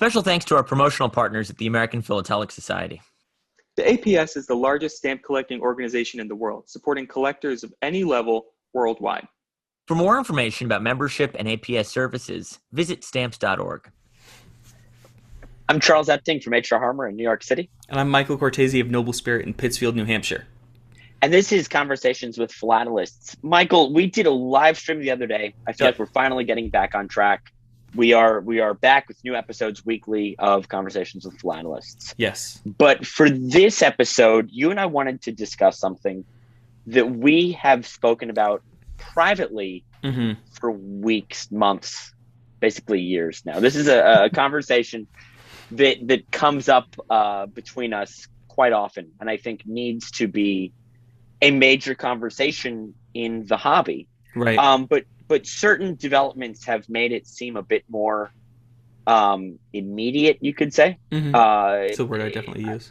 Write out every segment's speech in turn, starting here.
Special thanks to our promotional partners at the American Philatelic Society. The APS is the largest stamp collecting organization in the world, supporting collectors of any level worldwide. For more information about membership and APS services, visit stamps.org. I'm Charles Epting from H.R. Harmer in New York City. And I'm Michael Cortese of Noble Spirit in Pittsfield, New Hampshire. And this is Conversations with Philatelists. Michael, we did a live stream the other day. I feel like we're finally getting back on track. We are back with new episodes weekly of Conversations with Philatelists. Yes. But for this episode, you and I wanted to discuss something that we have spoken about privately for weeks, months, basically years now. This is a conversation that comes up between us quite often, and I think needs to be a major conversation in the hobby. Right. But certain developments have made it seem a bit more immediate, you could say. It's a word I definitely use.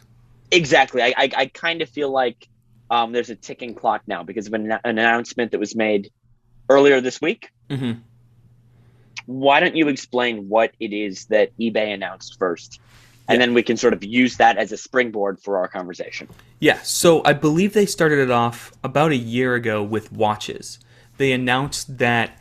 Exactly. I kind of feel like there's a ticking clock now because of an announcement that was made earlier this week. Why don't you explain what it is that eBay announced first? And then we can sort of use that as a springboard for our conversation. Yeah, so I believe they started it off about a year ago with watches. They announced that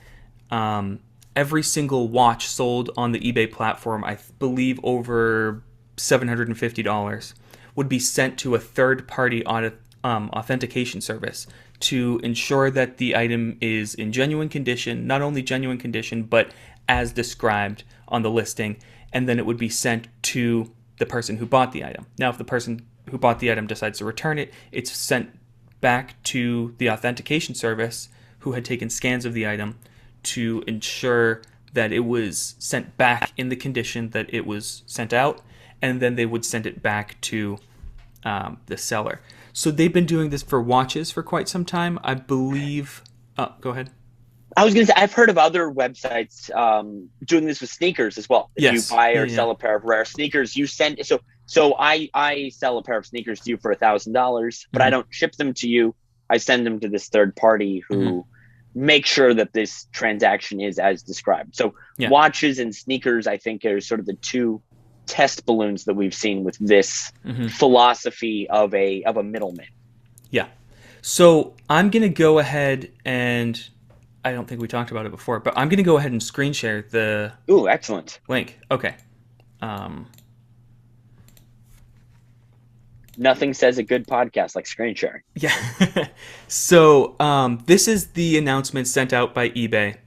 every single watch sold on the eBay platform, I believe over $750, would be sent to a third-party authentication service to ensure that the item is in genuine condition, not only genuine condition, but as described on the listing, and then it would be sent to the person who bought the item. Now, if the person who bought the item decides to return it, it's sent back to the authentication service who had taken scans of the item to ensure that it was sent back in the condition that it was sent out, and then they would send it back to the seller. So they've been doing this for watches for quite some time. I believe... go ahead. I was going to say, I've heard of other websites doing this with sneakers as well. If you buy or sell a pair of rare sneakers, you send... So I sell a pair of sneakers to you for $1,000, but I don't ship them to you. I send them to this third party who make sure that this transaction is as described. So watches and sneakers, I think, are sort of the two test balloons that we've seen with this philosophy of a middleman. Yeah. So I'm going to go ahead and, I don't think we talked about it before, but I'm going to go ahead and screen share the excellent link. Okay. Nothing says a good podcast like screen sharing. Yeah. So this is the announcement sent out by eBay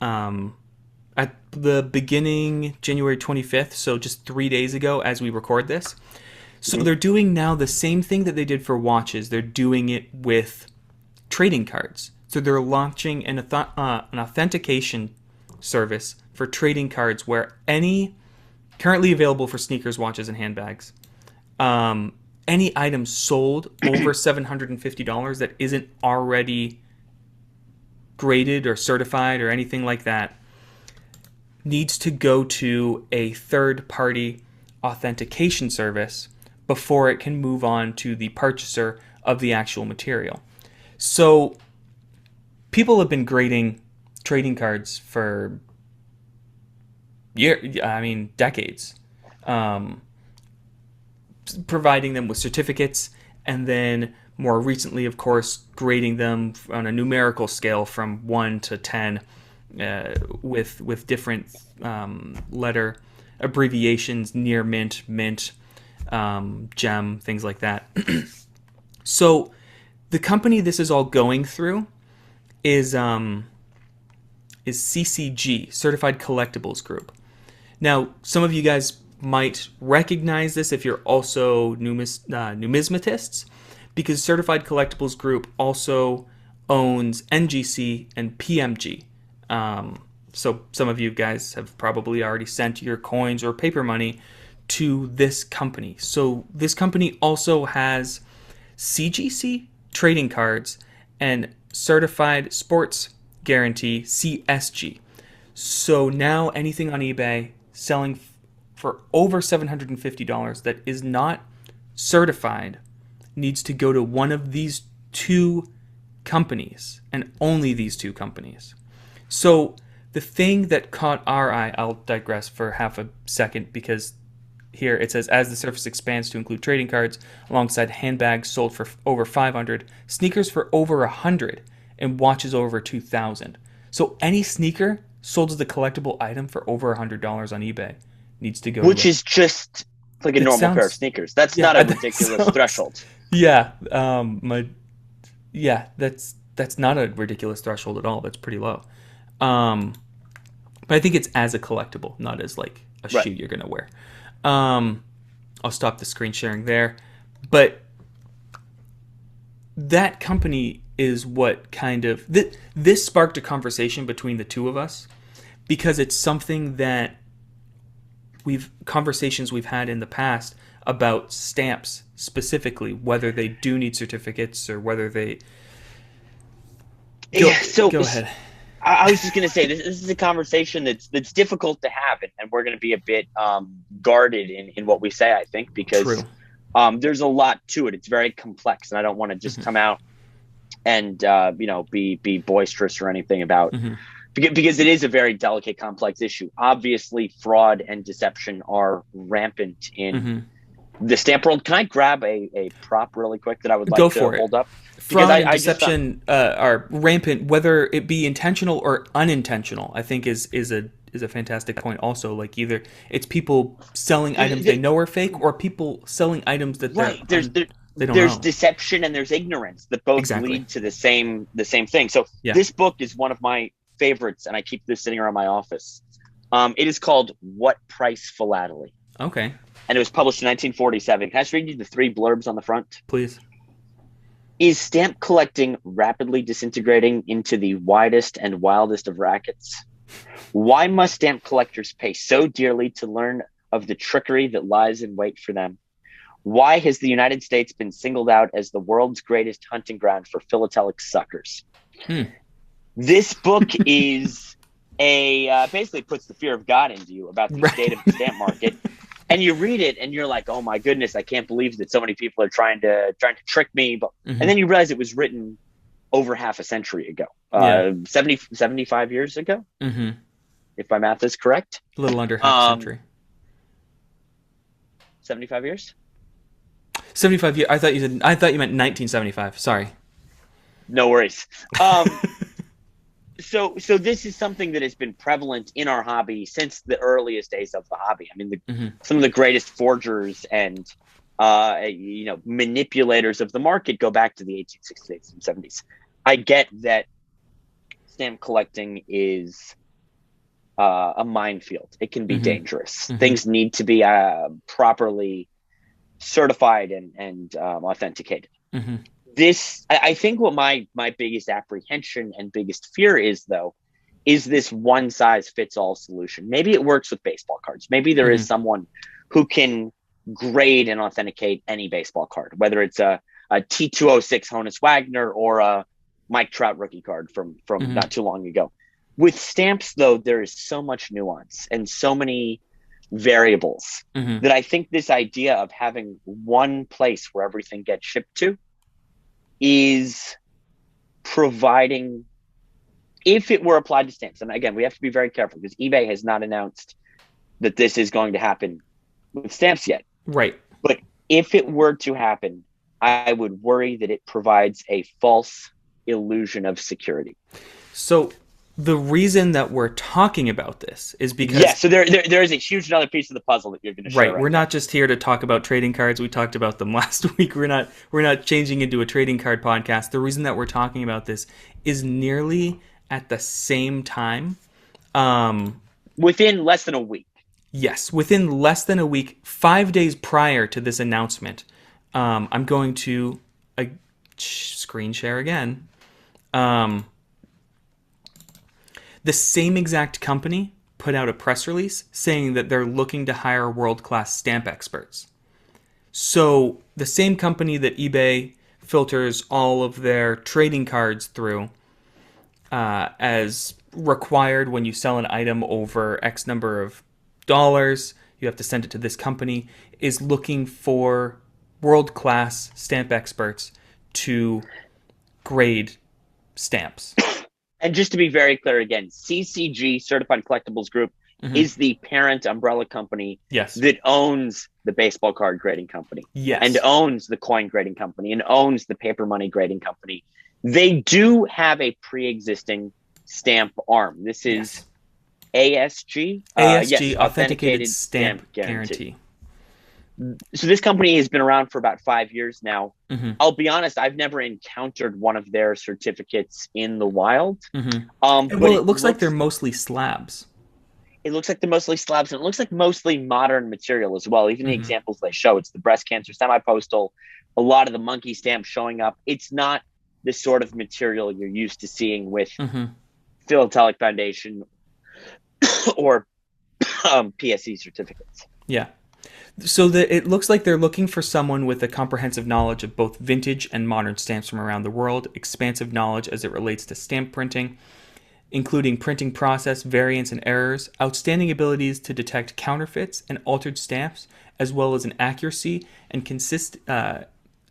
at the beginning, January 25th, so just 3 days ago as we record this. So they're doing now the same thing that they did for watches. They're doing it with trading cards. So they're launching an authentication service for trading cards where currently available for sneakers, watches, and handbags, any item sold over $750 that isn't already graded or certified or anything like that needs to go to a third-party authentication service before it can move on to the purchaser of the actual material. So people have been grading trading cards for decades. Providing them with certificates, and then more recently, of course, grading them on a numerical scale from 1 to 10 with different letter abbreviations, near mint, gem, things like that. So the company this is all going through is CCG, Certified Collectibles Group. Now, some of you guys might recognize this if you're also numismatists, because Certified Collectibles Group also owns NGC and PMG. So some of you guys have probably already sent your coins or paper money to this company. So this company also has CGC trading cards and Certified Sports Guarantee CSG. So now anything on eBay selling for over $750 that is not certified needs to go to one of these two companies, and only these two companies. So the thing that caught our eye, I'll digress for half a second because here it says, as the surface expands to include trading cards alongside handbags sold for over 500, sneakers for over 100, and watches over 2,000. So any sneaker sold as a collectible item for over $100 on eBay needs to go. Which is just like a normal pair of sneakers. That's not a ridiculous threshold. Yeah, that's not a ridiculous threshold at all. That's pretty low. But I think it's as a collectible, not as like a shoe you're gonna wear. I'll stop the screen sharing there. But that company is what kind of this sparked a conversation between the two of us, because it's something that conversations we've had in the past about stamps specifically, whether they do need certificates or whether they go ahead. I was just going to say, this is a conversation that's difficult to have, and we're going to be a bit guarded in what we say, I think, because there's a lot to it. It's very complex, and I don't want to just come out and be boisterous or anything about because it is a very delicate, complex issue. Obviously, fraud and deception are rampant in the stamp world. Can I grab a prop really quick that I would like to hold up? Fraud and deception are rampant, whether it be intentional or unintentional. I think is a fantastic point. Also, like either it's people selling items they know are fake, or people selling items that there's deception and there's ignorance that both lead to the same thing. So this book is one of my favorites, and I keep this sitting around my office. It is called What Price Philately? Okay. And it was published in 1947. Can I just read you the 3 blurbs on the front? Please. Is stamp collecting rapidly disintegrating into the widest and wildest of rackets? Why must stamp collectors pay so dearly to learn of the trickery that lies in wait for them? Why has the United States been singled out as the world's greatest hunting ground for philatelic suckers? This book is basically puts the fear of God into you about the state of the stamp market. And you read it and you're like, oh my goodness, I can't believe that so many people are trying to trick me. But and then you realize it was written over half a century ago, 75 years ago, if my math is correct. A little under half a century. 75 years? 75 years. I thought you meant 1975. Sorry. No worries. So this is something that has been prevalent in our hobby since the earliest days of the hobby. I mean, some of the greatest forgers and manipulators of the market go back to the 1860s and 70s. I get that stamp collecting is a minefield. It can be dangerous. Things need to be properly certified and authenticated. I think what my biggest apprehension and biggest fear is, though, is this one size fits all solution. Maybe it works with baseball cards. Maybe there is someone who can grade and authenticate any baseball card, whether it's a T206 Honus Wagner or a Mike Trout rookie card from not too long ago. With stamps, though, there is so much nuance and so many variables that I think this idea of having one place where everything gets shipped to is providing, if it were applied to stamps, and again, we have to be very careful because eBay has not announced that this is going to happen with stamps yet. Right. But if it were to happen, I would worry that it provides a false illusion of security. So the reason that we're talking about this is because so there is a huge another piece of the puzzle that you're going to share. Right. We're not just here to talk about trading cards. We talked about them last week. We're not changing into a trading card podcast. The reason that we're talking about this is nearly at the same time. Within less than a week. Yes, within less than a week, 5 days prior to this announcement. I'm going to screen share again. The same exact company put out a press release saying that they're looking to hire world-class stamp experts. So the same company that eBay filters all of their trading cards through as required when you sell an item over X number of dollars, you have to send it to this company, is looking for world-class stamp experts to grade stamps. And just to be very clear again, CCG, Certified Collectibles Group, is the parent umbrella company that owns the baseball card grading company and owns the coin grading company and owns the paper money grading company. They do have a pre-existing stamp arm. This is ASG. Authenticated Stamp Guarantee. So this company has been around for about 5 years now. I'll be honest, I've never encountered one of their certificates in the wild. Well, it looks like they're mostly slabs. It looks like they're mostly slabs, and it looks like mostly modern material as well. Even the examples they show, it's the breast cancer semi-postal, a lot of the monkey stamps showing up. It's not the sort of material you're used to seeing with Philatelic Foundation or PSE certificates. Yeah. So it looks like they're looking for someone with a comprehensive knowledge of both vintage and modern stamps from around the world, expansive knowledge as it relates to stamp printing, including printing process, variants, and errors, outstanding abilities to detect counterfeits and altered stamps, as well as an accuracy and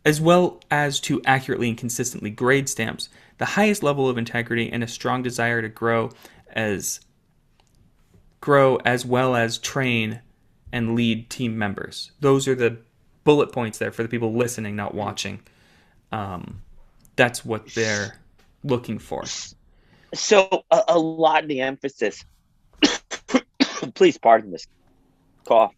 as well as to accurately and consistently grade stamps, the highest level of integrity, and a strong desire to grow as well as train and lead team members. Those are the bullet points there for the people listening, not watching. That's what they're looking for. So a lot of the emphasis, please pardon this cough.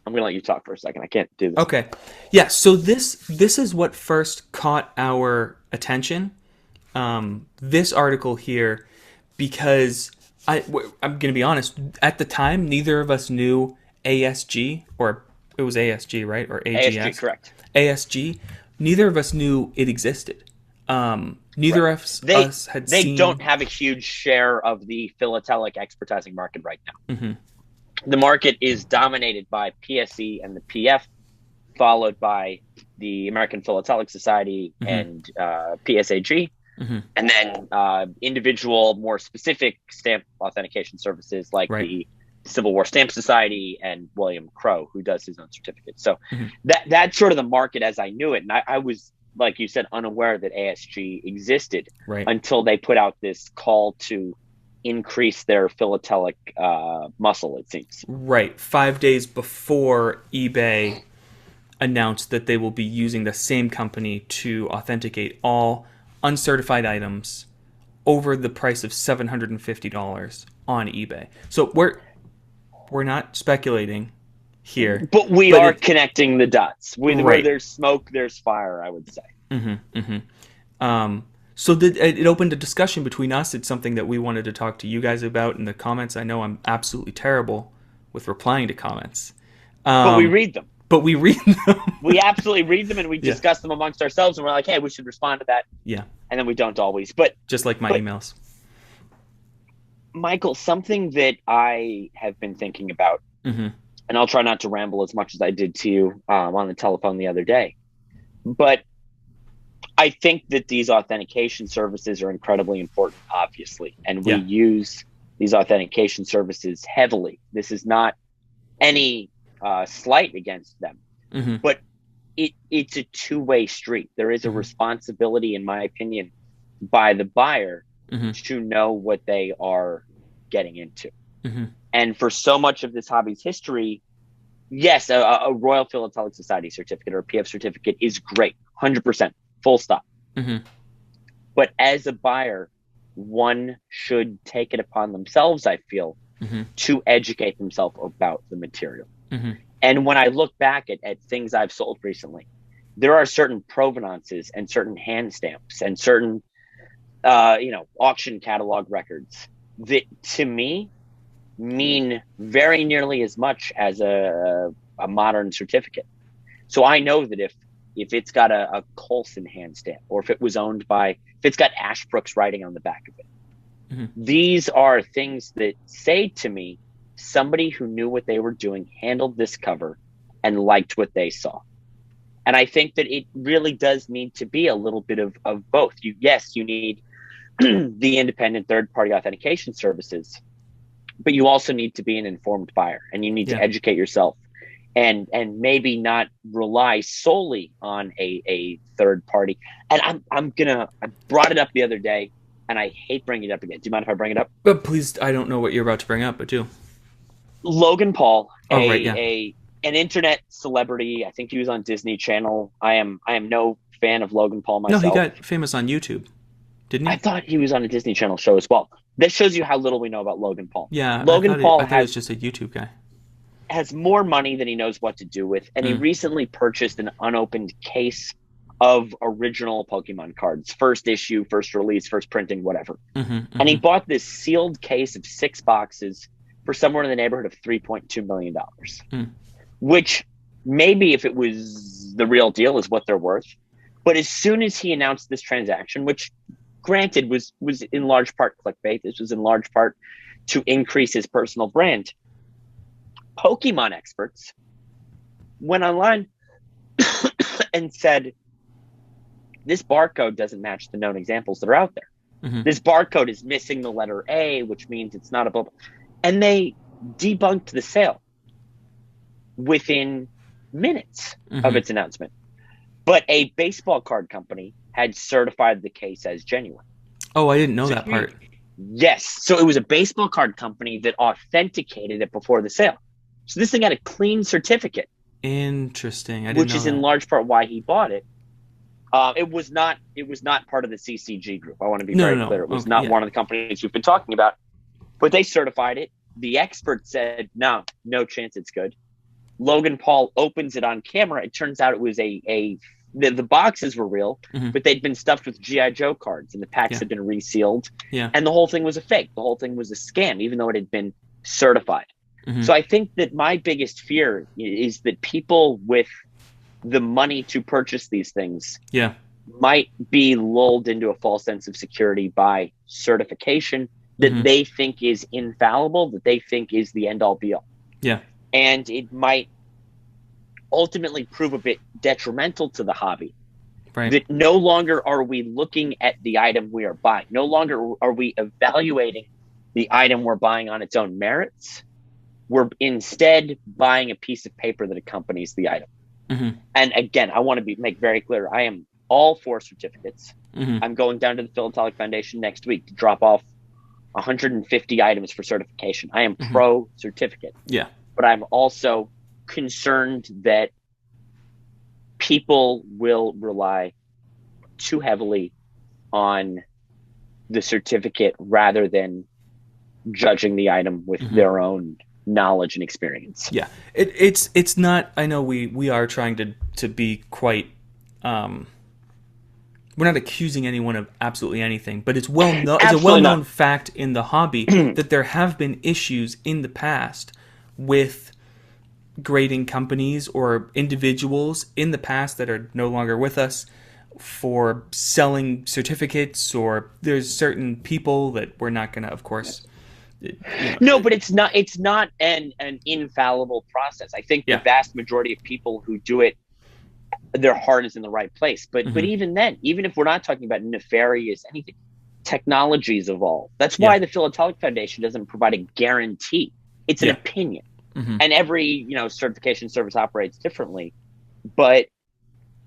I'm going to let you talk for a second. I can't do this. Okay. Yeah, so this is what first caught our attention, this article here, because I'm going to be honest, at the time, neither of us knew ASG, or it was ASG, right? Or AGS? ASG, correct. ASG. Neither of us knew it existed. Neither of us had seen... They don't have a huge share of the philatelic expertising market right now. The market is dominated by PSE and the PF, followed by the American Philatelic Society and PSAG, and then individual, more specific stamp authentication services like the Civil War Stamp Society and William Crow, who does his own certificate. So that's sort of the market as I knew it. And I was, like you said, unaware that ASG existed until they put out this call to increase their philatelic muscle, it seems. Right. 5 days before eBay announced that they will be using the same company to authenticate all uncertified items over the price of $750 on eBay. So we're not speculating here. But we are connecting the dots. Where there's smoke, there's fire, I would say. So it opened a discussion between us. It's something that we wanted to talk to you guys about in the comments. I know I'm absolutely terrible with replying to comments. But we read them. We absolutely read them, and we discuss them amongst ourselves, and we're like, hey, we should respond to that. Yeah. And then we don't always. But just like my emails. Michael, something that I have been thinking about, and I'll try not to ramble as much as I did to you on the telephone the other day, but I think that these authentication services are incredibly important, obviously, and we use these authentication services heavily. This is not any slight against them, but it's a two-way street. There is a responsibility, in my opinion, by the buyer to know what they are getting into. And for so much of this hobby's history, yes, a Royal Philatelic Society certificate or a PF certificate is great, 100%. Full stop. But as a buyer, one should take it upon themselves, I feel, to educate themselves about the material. And when I look back at things I've sold recently, there are certain provenances and certain hand stamps and certain, auction catalog records that to me mean very nearly as much as a modern certificate. So I know that if it's got a Coulson hand stamp, or if it's got Ashbrook's writing on the back of it, these are things that say to me, somebody who knew what they were doing handled this cover and liked what they saw. And I think that it really does need to be a little bit of both. You need the independent third-party authentication services, but you also need to be an informed buyer, and you need to educate yourself and maybe not rely solely on a third party. And I brought it up the other day, and I hate bringing it up again. Do you mind if I bring it up? But please, I don't know what you're about to bring up, but do. Logan Paul, Yeah. An internet celebrity. I think he was on Disney Channel. I am no fan of Logan Paul No, myself. he got famous on YouTube, didn't he? I thought he was on a Disney Channel show as well. That shows you how little we know about Logan Paul. Yeah, Logan Paul I thought he was just a YouTube guy. Has more money than he knows what to do with, and he recently purchased an unopened case of original Pokemon cards, first issue, first release, first printing, whatever. And he bought this sealed case of 6 boxes for somewhere in the neighborhood of $3.2 million, which maybe if it was the real deal is what they're worth. But as soon as he announced this transaction, which granted was in large part clickbait, this was in large part to increase his personal brand, Pokemon experts went online and said, this barcode doesn't match the known examples that are out there. This barcode is missing the letter A, which means it's not a bubble. And they debunked the sale within minutes of its announcement. But a baseball card company had certified the case as genuine. Oh, I didn't know that part. Yes. So it was a baseball card company that authenticated it before the sale. So this thing had a clean certificate. Interesting. I didn't know which is in large part why he bought it. It was not part of the CCG group. I want to be very clear. It was not one of the companies we've been talking about. But they certified it. The expert said, no chance it's good. Logan Paul opens it on camera. It turns out it was the boxes were real, but they'd been stuffed with G.I. Joe cards, and the packs had been resealed. And the whole thing was a fake. The whole thing was a scam, even though it had been certified. So I think that my biggest fear is that people with the money to purchase these things might be lulled into a false sense of security by certification that they think is infallible, that they think is the end all be all. And it might ultimately prove a bit detrimental to the hobby. That no longer are we looking at the item we are buying. No longer are we evaluating the item we're buying on its own merits. We're instead buying a piece of paper that accompanies the item. And again, I want to make very clear, I am all for certificates. I'm going down to the Philatelic Foundation next week to drop off 150 items for certification. I am pro certificate. But I'm also concerned that people will rely too heavily on the certificate rather than judging the item with their own knowledge and experience. It's not, I know we are trying to be quite we're not accusing anyone of absolutely anything, but it's a well-known fact in the hobby that there have been issues in the past with grading companies or individuals in the past that are no longer with us for selling certificates, or there's certain people that we're not going to, of course. No, but it's not an infallible process. I think the vast majority of people who do it, their heart is in the right place. But even then, even if we're not talking about nefarious anything, technologies evolve. That's why the Philatelic Foundation doesn't provide a guarantee. It's an opinion. And every certification service operates differently. But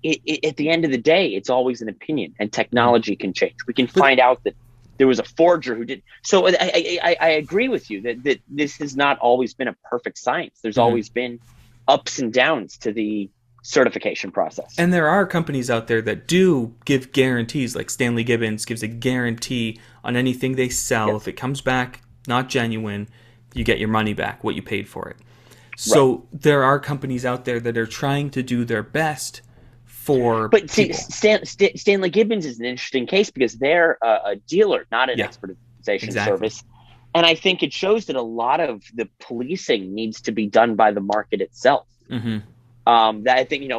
at the end of the day, it's always an opinion, and technology can change. We can find out that there was a forger who did. So I agree with you that this has not always been a perfect science. There's always been ups and downs to the certification process. And there are companies out there that do give guarantees, like Stanley Gibbons gives a guarantee on anything they sell. If it comes back not genuine, you get your money back, what you paid for it. So there are companies out there that are trying to do their best for people. Stanley Gibbons is an interesting case because they're a dealer, not an expertization service. And I think it shows that a lot of the policing needs to be done by the market itself. That I think,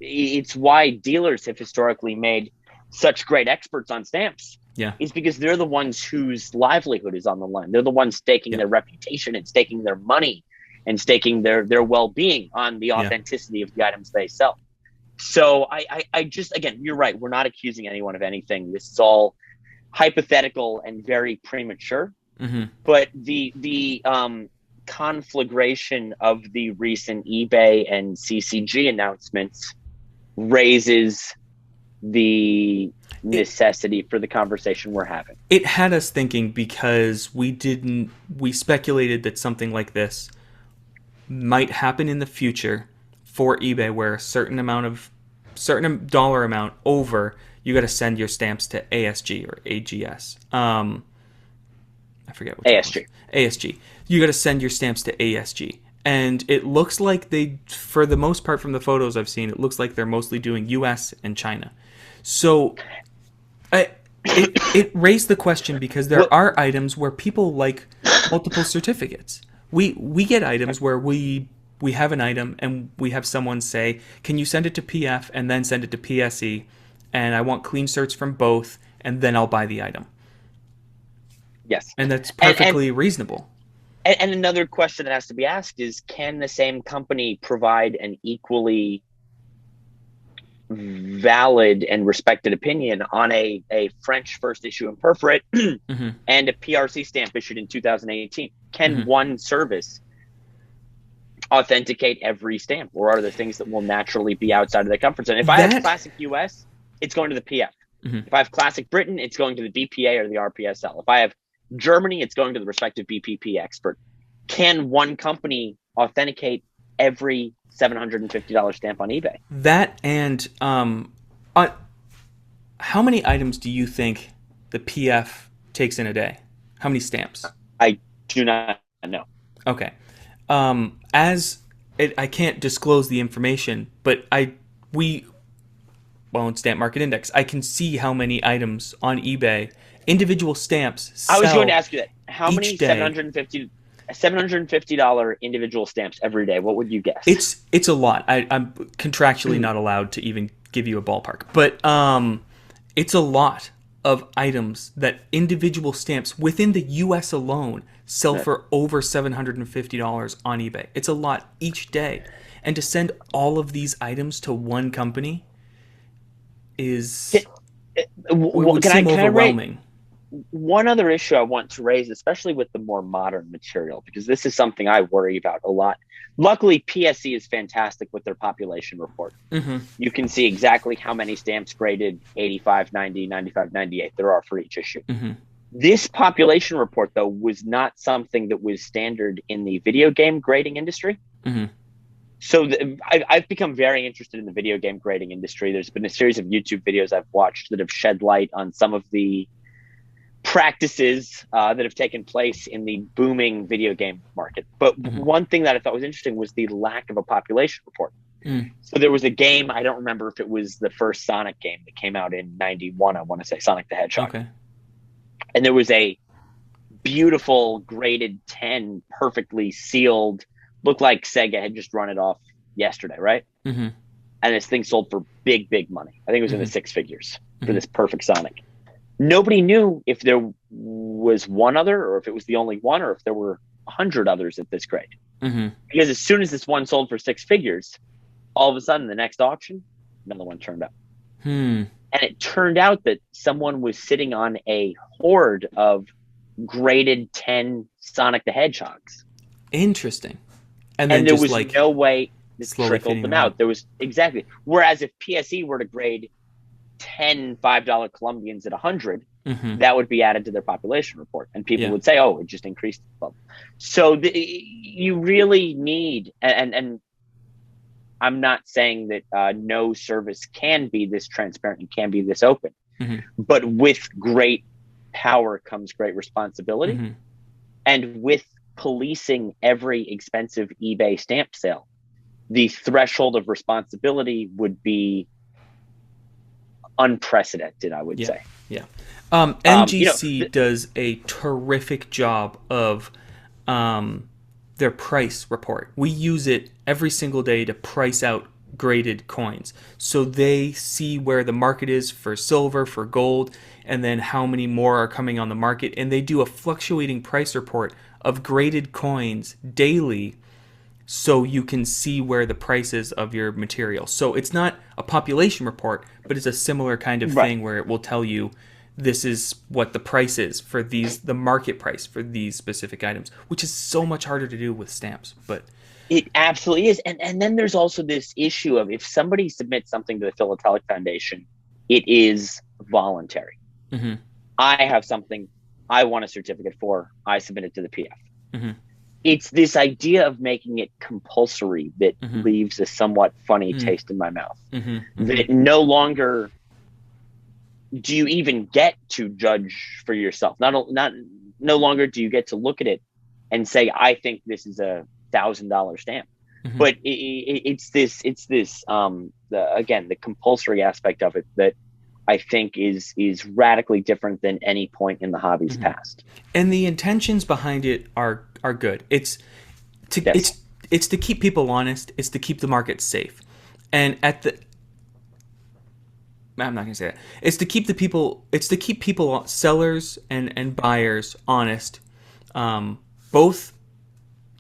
it's why dealers have historically made such great experts on stamps. Is because they're the ones whose livelihood is on the line. They're the ones staking their reputation and staking their money and staking their well-being on the authenticity of the items they sell. So I just, again, you're right. We're not accusing anyone of anything. This is all hypothetical and very premature. But the conflagration of the recent eBay and CCG announcements raises the necessity for the conversation we're having. It had us thinking because we speculated that something like this might happen in the future for eBay, where a certain dollar amount over, you got to send your stamps to ASG or AGS. I forget what ASG. ASG. You got to send your stamps to ASG. And it looks like they, for the most part from the photos I've seen, it looks like they're mostly doing US and China. So it raised the question because there are items where people like multiple certificates. We get items where we have an item and we have someone say, can you send it to PF and then send it to PSE? And I want clean certs from both, and then I'll buy the item. Yes. And that's perfectly reasonable. And another question that has to be asked is, can the same company provide an equally valid and respected opinion on a French first issue imperforate and a PRC stamp issued in 2018? Can one service authenticate every stamp, or are there things that will naturally be outside of their comfort zone? If I have Classic US, it's going to the PF. If I have Classic Britain, it's going to the BPA or the RPSL. If I have Germany, it's going to the respective BPP expert. Can one company authenticate every $750 stamp on eBay? That and how many items do you think the PF takes in a day? How many stamps? I do not know. Okay. I can't disclose the information, but in Stamp Market Index, I can see how many items on eBay, individual stamps sell. I was going to ask you that. How many day. $750 individual stamps every day? What would you guess? It's a lot. I'm contractually not allowed to even give you a ballpark, but it's a lot of items that individual stamps within the U.S. alone sell for over $750 on eBay. It's a lot each day, and to send all of these items to one company would seem overwhelming. One other issue I want to raise, especially with the more modern material, because this is something I worry about a lot. Luckily, PSE is fantastic with their population report. You can see exactly how many stamps graded 85, 90, 95, 98 there are for each issue. This population report, though, was not something that was standard in the video game grading industry. So I've become very interested in the video game grading industry. There's been a series of YouTube videos I've watched that have shed light on some of the practices that have taken place in the booming video game market. But one thing that I thought was interesting was the lack of a population report. So there was a game, I don't remember if it was the first Sonic game that came out in 91, I want to say, Sonic the Hedgehog. Okay. And there was a beautiful graded 10, perfectly sealed, looked like Sega had just run it off yesterday, right? And this thing sold for big, big money. I think it was in the six figures for this perfect Sonic. Nobody knew if there was one other, or if it was the only one, or if there were 100 others at this grade. Because as soon as this one sold for six figures, all of a sudden the next auction, another one turned up. And it turned out that someone was sitting on a horde of graded 10 Sonic the Hedgehogs. Interesting. And there was no way to trickle them out. There was exactly. Whereas if PSE were to grade 10 $5 Colombians at 100, that would be added to their population report, and people would say, "Oh, it just increased the level." So you really need, and I'm not saying that no service can be this transparent and can be this open, but with great power comes great responsibility, and with policing every expensive eBay stamp sale, the threshold of responsibility would be unprecedented, I would say. MGC does a terrific job of their price report. We use it every single day to price out graded coins. So they see where the market is for silver, for gold, and then how many more are coming on the market. And they do a fluctuating price report of graded coins daily, so you can see where the price is of your material. So it's not a population report, but it's a similar kind of thing where it will tell you this is what the price is for the market price for these specific items, which is so much harder to do with stamps. But it absolutely is. And then there's also this issue of, if somebody submits something to the Philatelic Foundation it is voluntary. Mm-hmm. I have something I want a certificate for. I submit it to the PF. Mm-hmm. It's this idea of making it compulsory that Mm-hmm. leaves a somewhat funny Mm-hmm. taste in my mouth. Mm-hmm. That no longer do you even get to judge for yourself. No longer do you get to look at it and say, I think this is $1,000 stamp. Mm-hmm. But it's this again, the compulsory aspect of it that I think is radically different than any point in the hobby's Mm-hmm. past. And the intentions behind it are good. It's to keep people honest. It's to keep the market safe. And I'm not going to say that. It's to keep people, sellers and buyers, honest, both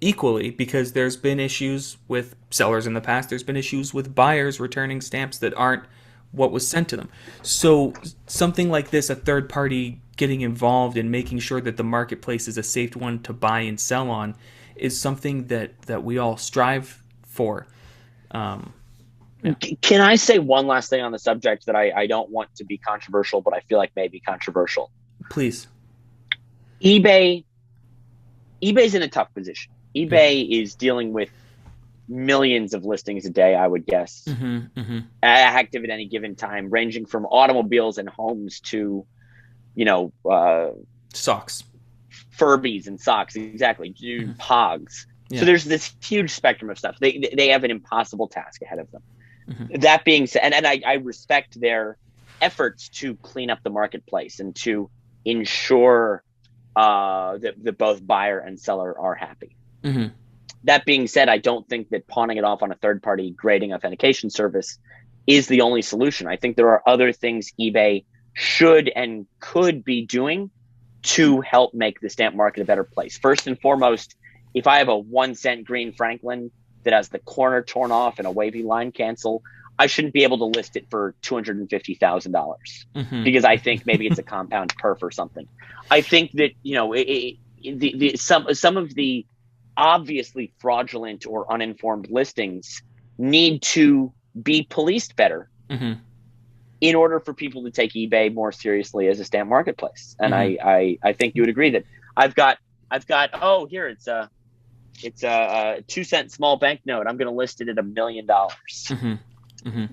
equally, because there's been issues with sellers in the past. There's been issues with buyers returning stamps that aren't what was sent to them. So something like this, a third party getting involved in making sure that the marketplace is a safe one to buy and sell on, is something that we all strive for. Yeah. Can I say one last thing on the subject that I don't want to be controversial, but I feel like may be controversial? Please. eBay's in a tough position. eBay is dealing with millions of listings a day, I would guess, active at any given time, ranging from automobiles and homes to, socks, Furbies and socks, exactly, Pogs. Yeah. So there's this huge spectrum of stuff. They have an impossible task ahead of them. That being said, and I respect their efforts to clean up the marketplace and to ensure that both buyer and seller are happy. That being said, I don't think that pawning it off on a third-party grading authentication service is the only solution. I think there are other things eBay should and could be doing to help make the stamp market a better place. First and foremost, if I have a 1-cent green Franklin that has the corner torn off and a wavy line cancel, I shouldn't be able to list it for $250,000 because I think maybe it's a compound perf or something. I think that some of the obviously fraudulent or uninformed listings need to be policed better in order for people to take eBay more seriously as a stamp marketplace. And I think you would agree that I've got here it's a 2-cent small banknote. I'm going to list it at $1 million.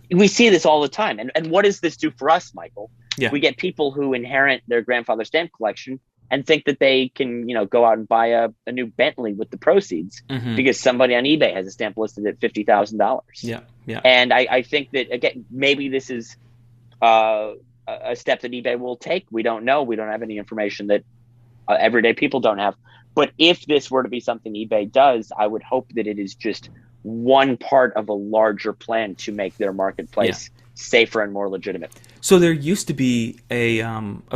We see this all the time. And what does this do for us, Michael? Yeah. We get people who inherit their grandfather's stamp collection and think that they can, go out and buy a new Bentley with the proceeds because somebody on eBay has a stamp listed at $50,000. Yeah. And I think that, again, maybe this is a step that eBay will take. We don't know. We don't have any information that everyday people don't have. But if this were to be something eBay does, I would hope that it is just one part of a larger plan to make their marketplace safer and more legitimate. So there used to be a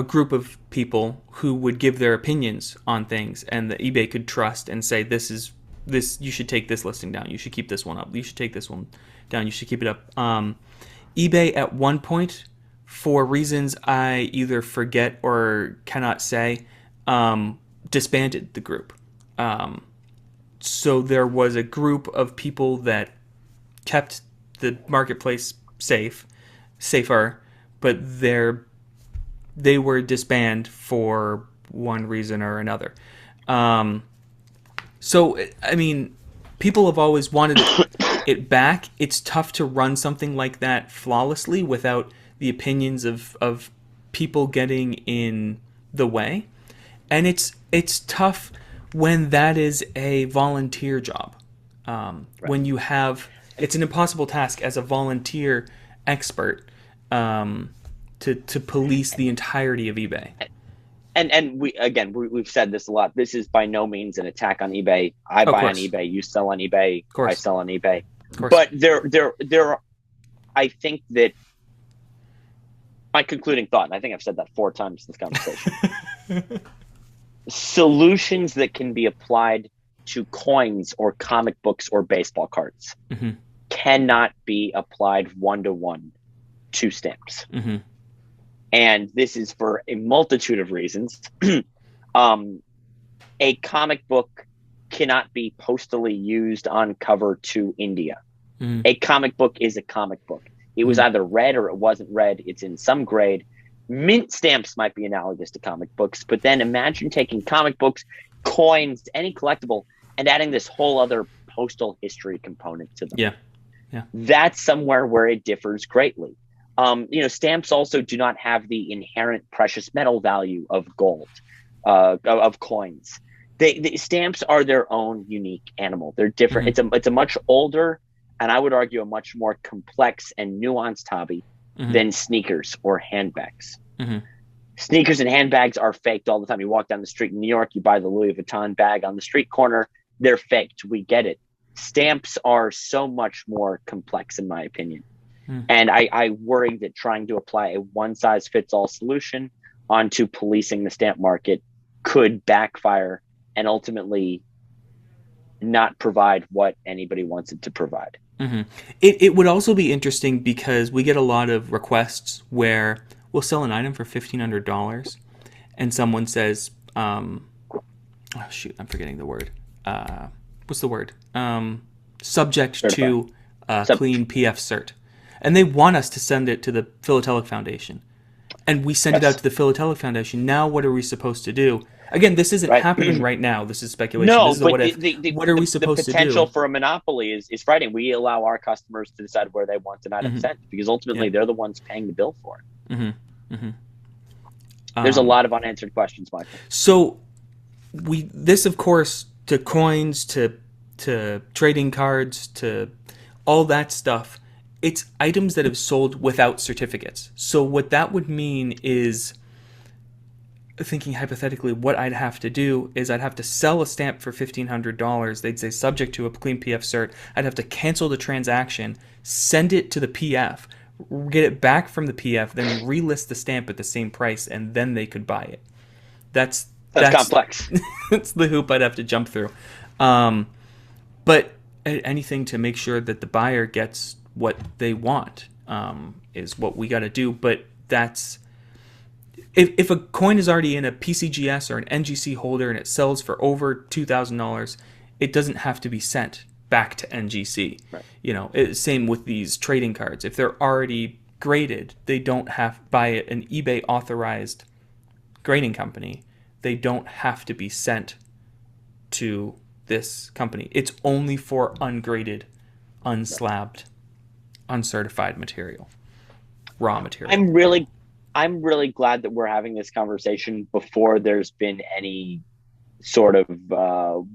group of people who would give their opinions on things, and the eBay could trust and say, this you should take this listing down. You should keep this one up. You should take this one down. You should keep it up. eBay at one point, for reasons I either forget or cannot say, disbanded the group. So there was a group of people that kept the marketplace safer, but they were disbanded for one reason or another. So, I mean, people have always wanted it back. It's tough to run something like that flawlessly without the opinions of people getting in the way. And it's tough when that is a volunteer job. When you have, it's an impossible task as a volunteer expert to police the entirety of eBay. And we've said this a lot. This is by no means an attack on eBay. I buy on eBay, you sell on eBay, I sell on eBay. But there are, I think that my concluding thought, and I think I've said that 4 times in this conversation. Solutions that can be applied to coins or comic books or baseball cards cannot be applied one-to-one to stamps. And this is for a multitude of reasons. A comic book cannot be postally used on cover to India. A comic book is a comic book. It was either red or it wasn't red. It's in some grade. Mint stamps might be analogous to comic books, but then imagine taking comic books, coins, any collectible, and adding this whole other postal history component to them. Yeah. That's somewhere where it differs greatly. Stamps also do not have the inherent precious metal value of gold, of coins. The stamps are their own unique animal. They're different. It's a much older, and I would argue a much more complex and nuanced hobby than sneakers or handbags. Sneakers and handbags are faked all the time. You walk down the street in New York, you buy the Louis Vuitton bag on the street corner, they're faked. We get it. Stamps are so much more complex, in my opinion. And I worry that trying to apply a one-size-fits-all solution onto policing the stamp market could backfire and ultimately not provide what anybody wants it to provide. It would also be interesting because we get a lot of requests where we'll sell an item for $1,500 and someone says, I'm forgetting the word. What's the word? Subject Certified. to clean PF cert. And they want us to send it to the Philatelic Foundation. And we send it out to the Philatelic Foundation. Now what are we supposed to do? Again, this isn't happening right now. This is speculation. No, this is but what if. What are we supposed to do? The potential for a monopoly is frightening. We allow our customers to decide where they want an item sent because ultimately they're the ones paying the bill for it. There's a lot of unanswered questions, Michael. So this, of course, to coins, to trading cards, to all that stuff, it's items that have sold without certificates. So what that would mean is, thinking hypothetically, what I'd have to do is I'd have to sell a stamp for $1,500. They'd say subject to a clean PF cert. I'd have to cancel the transaction, send it to the PF, get it back from the PF, then relist the stamp at the same price, and then they could buy it. That's complex. That's the hoop I'd have to jump through. But anything to make sure that the buyer gets what they want is what we got to do. But that's if a coin is already in a PCGS or an NGC holder and it sells for over $2,000, it doesn't have to be sent back to NGC. Right. Same with these trading cards. If they're already graded, they don't have by an eBay authorized grading company. They don't have to be sent to this company. It's only for ungraded, unslabbed, uncertified material, raw material. I'm really glad that we're having this conversation before there's been any sort of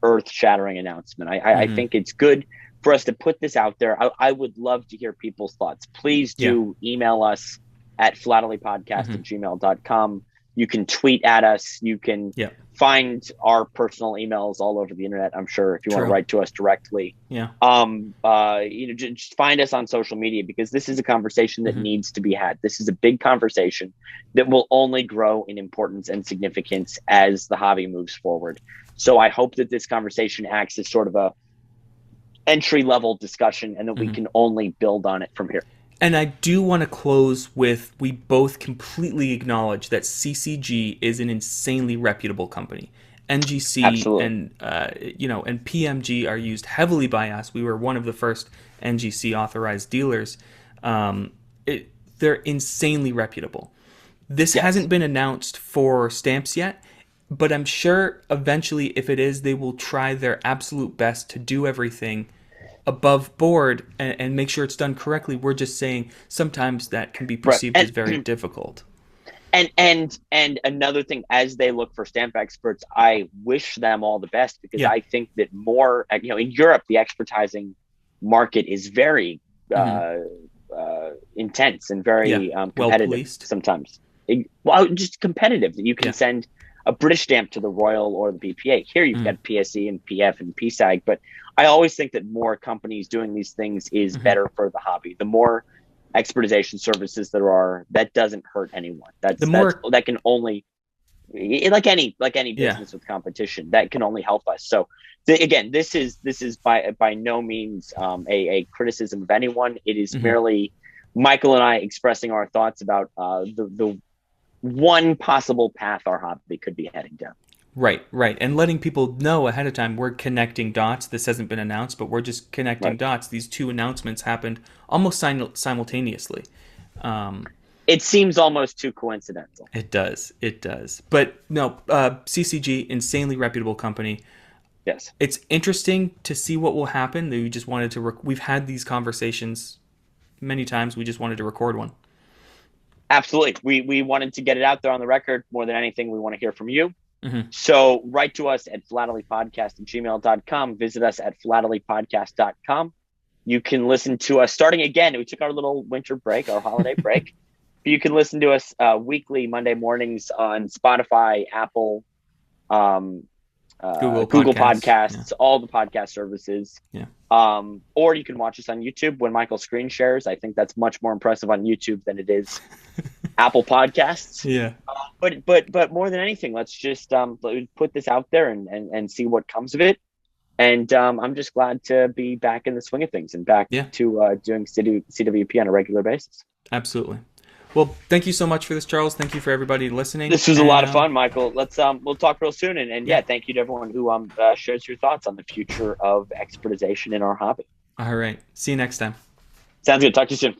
earth-shattering announcement. I think it's good for us to put this out there. I would love to hear people's thoughts. Please do email us at philatelypodcast@gmail.com. You can tweet at us. You can find our personal emails all over the internet, I'm sure, if you want to write to us directly. Just find us on social media because this is a conversation that needs to be had. This is a big conversation that will only grow in importance and significance as the hobby moves forward. So I hope that this conversation acts as sort of a entry-level discussion and that we can only build on it from here. And I do want to close with, we both completely acknowledge that CCG is an insanely reputable company. NGC and and PMG are used heavily by us. We were one of the first NGC authorized dealers. They're insanely reputable. This hasn't been announced for stamps yet, but I'm sure eventually, if it is, they will try their absolute best to do everything above board and make sure it's done correctly. We're just saying sometimes that can be perceived as very difficult. And another thing, as they look for stamp experts, I wish them all the best because I think that more, in Europe, the expertising market is very intense and very competitive sometimes. Just competitive that you can send a British stamp to the Royal or the BPA. Here you've got PSE and PF and PSAG, but I always think that more companies doing these things is better for the hobby. The more expertization services there are, that doesn't hurt anyone. That can only, like any business with competition, that can only help us. So again, this is by no means a criticism of anyone. It is merely Michael and I expressing our thoughts about the one possible path our hobby could be heading down. Right. And letting people know ahead of time, we're connecting dots. This hasn't been announced, but we're just connecting dots. These two announcements happened almost simultaneously. It seems almost too coincidental. It does. But no, CCG, insanely reputable company. Yes. It's interesting to see what will happen. We just wanted to. We've had these conversations many times. We just wanted to record one. Absolutely. We wanted to get it out there on the record. More than anything, we want to hear from you. Mm-hmm. So write to us at philatelypodcast@gmail.com. Visit us at philatelypodcast.com. You can listen to us starting again. We took our little winter break, our holiday break. You can listen to us weekly, Monday mornings on Spotify, Apple, Google Podcasts, all the podcast services. Yeah. Or you can watch us on YouTube when Michael screen shares. I think that's much more impressive on YouTube than it is Apple Podcasts. Yeah. But more than anything, let's just put this out there and see what comes of it. And I'm just glad to be back in the swing of things and back to doing CWP on a regular basis. Absolutely. Well, thank you so much for this, Charles. Thank you for everybody listening. This was a lot of fun, Michael. Let's we'll talk real soon. And thank you to everyone who shares your thoughts on the future of expertization in our hobby. All right. See you next time. Sounds good. Talk to you soon.